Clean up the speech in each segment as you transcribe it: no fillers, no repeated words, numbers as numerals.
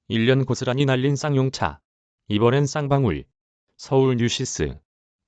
(1년) 고스란히 날린 쌍용차. 이번엔 쌍방울. 서울 뉴시스.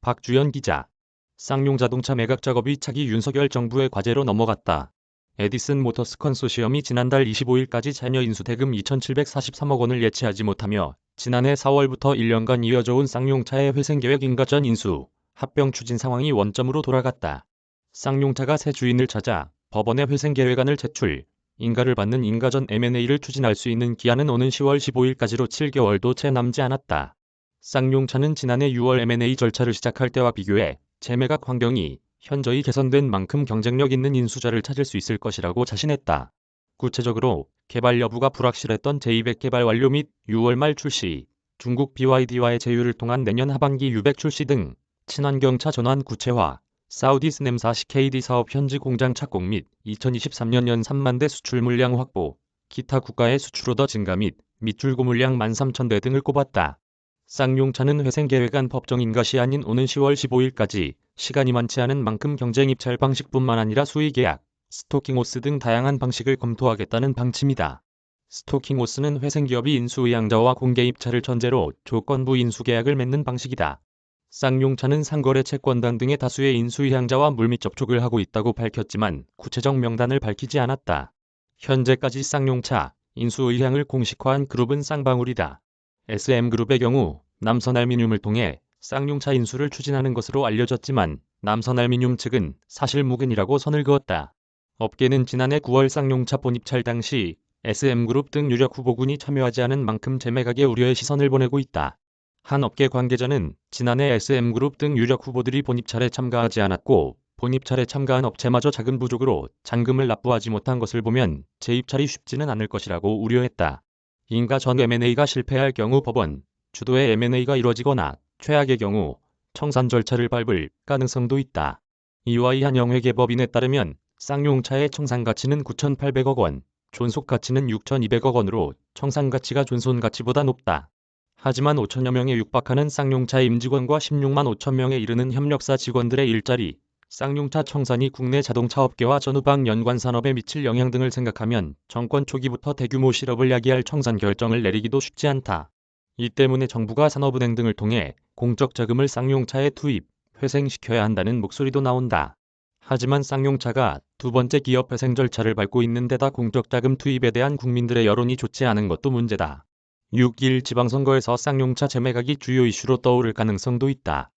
박주연 기자. 쌍용자동차 매각 작업이 차기 윤석열 정부의 과제로 넘어갔다. 에디슨 모터스 컨소시엄이 지난달 25일까지 자녀 인수 대금 2,743억 원을 예치하지 못하며 지난해 4월부터 1년간 이어져 온 쌍용차의 회생계획 인가전 인수, 합병 추진 상황이 원점으로 돌아갔다. 쌍용차가 새 주인을 찾아 법원에 회생계획안을 제출, 인가를 받는 인가전 M&A를 추진할 수 있는 기한은 오는 10월 15일까지로 7개월도 채 남지 않았다. 쌍용차는 지난해 6월 M&A 절차를 시작할 때와 비교해 재매각 환경이 현저히 개선된 만큼 경쟁력 있는 인수자를 찾을 수 있을 것이라고 자신했다. 구체적으로 개발 여부가 불확실했던 제200 개발 완료 및 6월 말 출시, 중국 BYD와의 제휴를 통한 내년 하반기 U100 출시 등 친환경차 전환 구체화, 사우디 스넴 40KD 사업 현지 공장 착공 및 2023년 연 3만 대 수출 물량 확보, 기타 국가의 수출 오더 증가 및 밑줄고 물량 13,000대 등을 꼽았다. 쌍용차는 회생계획안 법정 인가 시한인 오는 10월 15일까지 시간이 많지 않은 만큼 경쟁 입찰 방식뿐만 아니라 수의계약, 스토킹호스 등 다양한 방식을 검토하겠다는 방침이다. 스토킹호스는 회생기업이 인수의향자와 공개 입찰을 전제로 조건부 인수계약을 맺는 방식이다. 쌍용차는 상거래 채권단 등의 다수의 인수의향자와 물밑 접촉을 하고 있다고 밝혔지만 구체적 명단을 밝히지 않았다. 현재까지 쌍용차, 인수의향을 공식화한 그룹은 쌍방울이다. SM그룹의 경우 남선알미늄을 통해 쌍용차 인수를 추진하는 것으로 알려졌지만 남선알미늄 측은 사실무근이라고 선을 그었다. 업계는 지난해 9월 쌍용차 본입찰 당시 SM그룹 등 유력 후보군이 참여하지 않은 만큼 재매각에 우려의 시선을 보내고 있다. 한 업계 관계자는 지난해 SM그룹 등 유력 후보들이 본입찰에 참가하지 않았고 본입찰에 참가한 업체마저 자금 부족으로 잔금을 납부하지 못한 것을 보면 재입찰이 쉽지는 않을 것이라고 우려했다. 인가 전 M&A가 실패할 경우 법원 주도의 M&A가 이뤄지거나 최악의 경우 청산 절차를 밟을 가능성도 있다. 이와이 한 영회계법인에 따르면 쌍용차의 청산가치는 9,800억 원, 존속가치는 6,200억 원으로 청산가치가 존손가치보다 높다. 하지만 5천여 명에 육박하는 쌍용차 임직원과 16만 5천 명에 이르는 협력사 직원들의 일자리, 쌍용차 청산이 국내 자동차 업계와 전후방 연관 산업에 미칠 영향 등을 생각하면 정권 초기부터 대규모 실업을 야기할 청산 결정을 내리기도 쉽지 않다. 이 때문에 정부가 산업은행 등을 통해 공적 자금을 쌍용차에 투입, 회생시켜야 한다는 목소리도 나온다. 하지만 쌍용차가 두 번째 기업 회생 절차를 밟고 있는 데다 공적 자금 투입에 대한 국민들의 여론이 좋지 않은 것도 문제다. 6일 지방선거에서 쌍용차 재매각이 주요 이슈로 떠오를 가능성도 있다.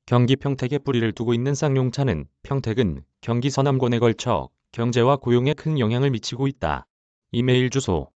경기 평택에 뿌리를 두고 있는 쌍용차는 평택은 경기 서남권에 걸쳐 경제와 고용에 큰 영향을 미치고 있다. 이메일 주소